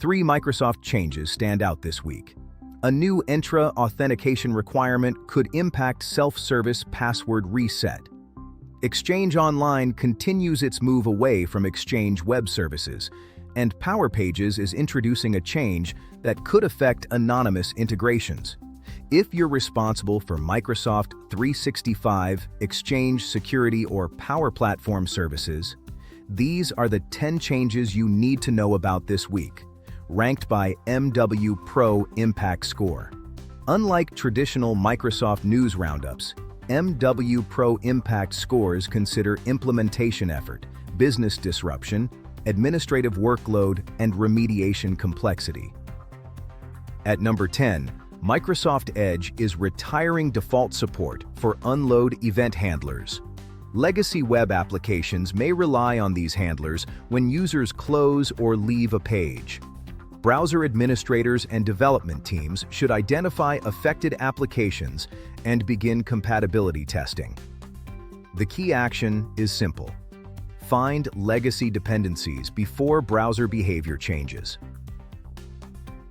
Three Microsoft changes stand out this week. A new Entra authentication requirement could impact self-service password reset. Exchange Online continues its move away from Exchange web services, and Power Pages is introducing a change that could affect anonymous integrations. If you're responsible for Microsoft 365, Exchange Security, or Power Platform services, these are the 10 changes you need to know about this week, ranked by MWPro Impact Score. Unlike traditional Microsoft News roundups, MWPro Impact Scores consider implementation effort, business disruption, administrative workload, and remediation complexity. At number 10, Microsoft Edge is retiring default support for unload event handlers. Legacy web applications may rely on these handlers when users close or leave a page. Browser administrators and development teams should identify affected applications and begin compatibility testing. The key action is simple. Find legacy dependencies before browser behavior changes.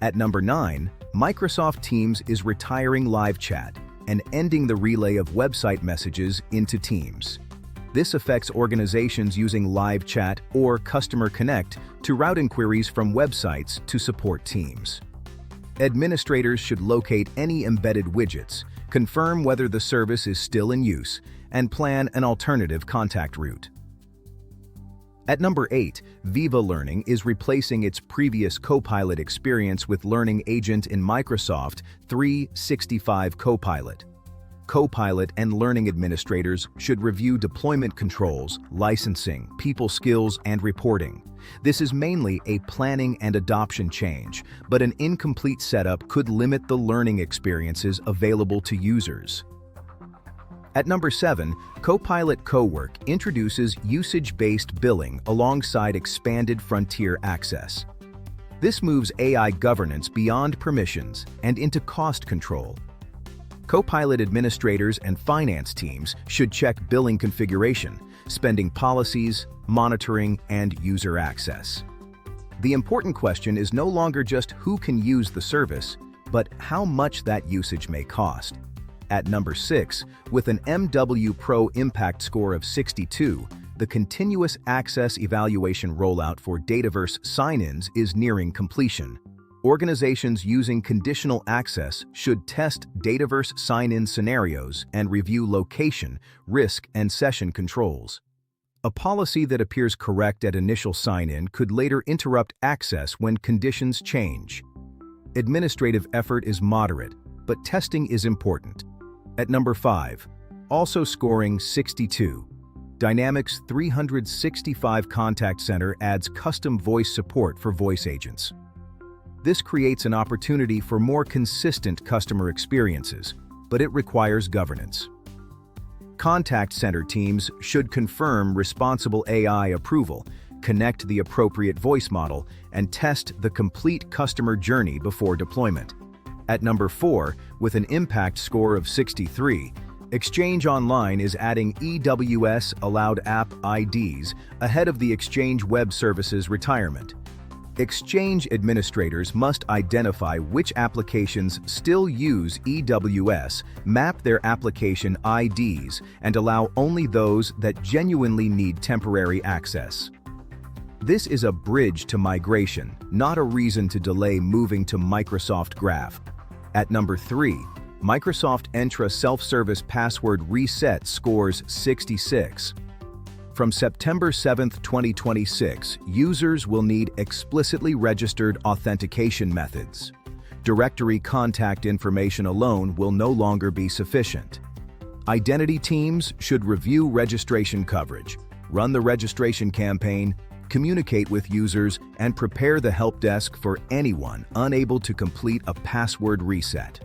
At number 9, Microsoft Teams is retiring live chat and ending the relay of website messages into Teams. This affects organizations using live chat or Customer Connect to route inquiries from websites to support Teams. Administrators should locate any embedded widgets, confirm whether the service is still in use, and plan an alternative contact route. At number 8, Viva Learning is replacing its previous Copilot experience with Learning Agent in Microsoft 365 Copilot. Copilot and learning administrators should review deployment controls, licensing, people skills, and reporting. This is mainly a planning and adoption change, but an incomplete setup could limit the learning experiences available to users. At number 7, Copilot Cowork introduces usage-based billing alongside expanded frontier access. This moves AI governance beyond permissions and into cost control. Copilot administrators and finance teams should check billing configuration, spending policies, monitoring, and user access. The important question is no longer just who can use the service, but how much that usage may cost. At number 6, with an MWPro Impact Score of 62, the continuous access evaluation rollout for Dataverse sign-ins is nearing completion. Organizations using conditional access should test Dataverse sign-in scenarios and review location, risk, and session controls. A policy that appears correct at initial sign-in could later interrupt access when conditions change. Administrative effort is moderate, but testing is important. At number 5, also scoring 62, Dynamics 365 Contact Center adds custom voice support for voice agents. This creates an opportunity for more consistent customer experiences, but it requires governance. Contact center teams should confirm responsible AI approval, connect the appropriate voice model, and test the complete customer journey before deployment. At number 4, with an impact score of 63, Exchange Online is adding EWS Allowed App IDs ahead of the Exchange Web Services retirement. Exchange administrators must identify which applications still use EWS, map their application IDs, and allow only those that genuinely need temporary access. This is a bridge to migration, not a reason to delay moving to Microsoft Graph. At number 3, Microsoft Entra Self-Service Password Reset scores 66. From September 7, 2026, users will need explicitly registered authentication methods. Directory contact information alone will no longer be sufficient. Identity teams should review registration coverage, run the registration campaign, communicate with users, and prepare the help desk for anyone unable to complete a password reset.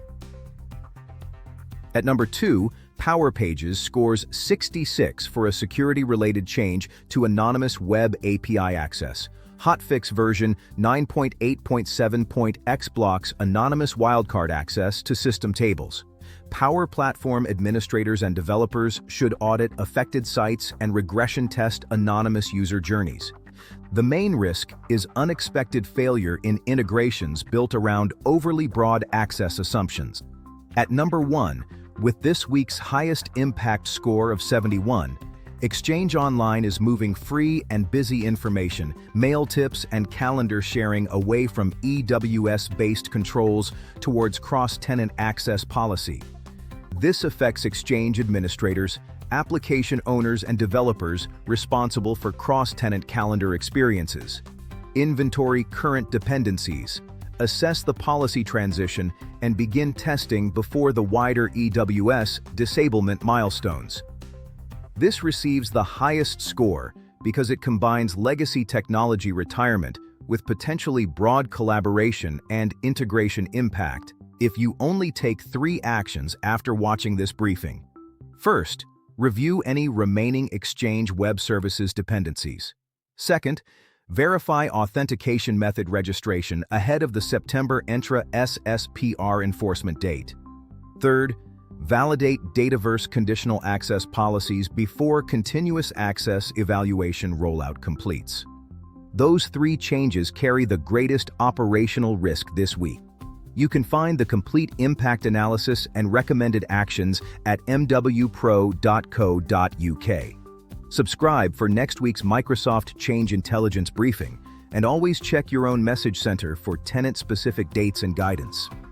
At number 2, Power Pages scores 66 for a security-related change to anonymous web API access. Hotfix version 9.8.7.x blocks anonymous wildcard access to system tables. Power Platform administrators and developers should audit affected sites and regression test anonymous user journeys. The main risk is unexpected failure in integrations built around overly broad access assumptions. At number 1, with this week's highest impact score of 71, Exchange Online is moving free and busy information, mail tips, and calendar sharing away from EWS-based controls towards cross-tenant access policy. This affects Exchange administrators, application owners, and developers responsible for cross-tenant calendar experiences. Inventory current dependencies. Assess the policy transition and begin testing before the wider EWS disablement milestones. This receives the highest score because it combines legacy technology retirement with potentially broad collaboration and integration impact if you only take 3 actions after watching this briefing. First, review any remaining Exchange Web Services dependencies. Second, verify authentication method registration ahead of the September Entra SSPR enforcement date. Third, validate Dataverse conditional access policies before continuous access evaluation rollout completes. Those 3 changes carry the greatest operational risk this week. You can find the complete impact analysis and recommended actions at MWPro.co.uk. Subscribe for next week's Microsoft Change Intelligence briefing, and always check your own message center for tenant-specific dates and guidance.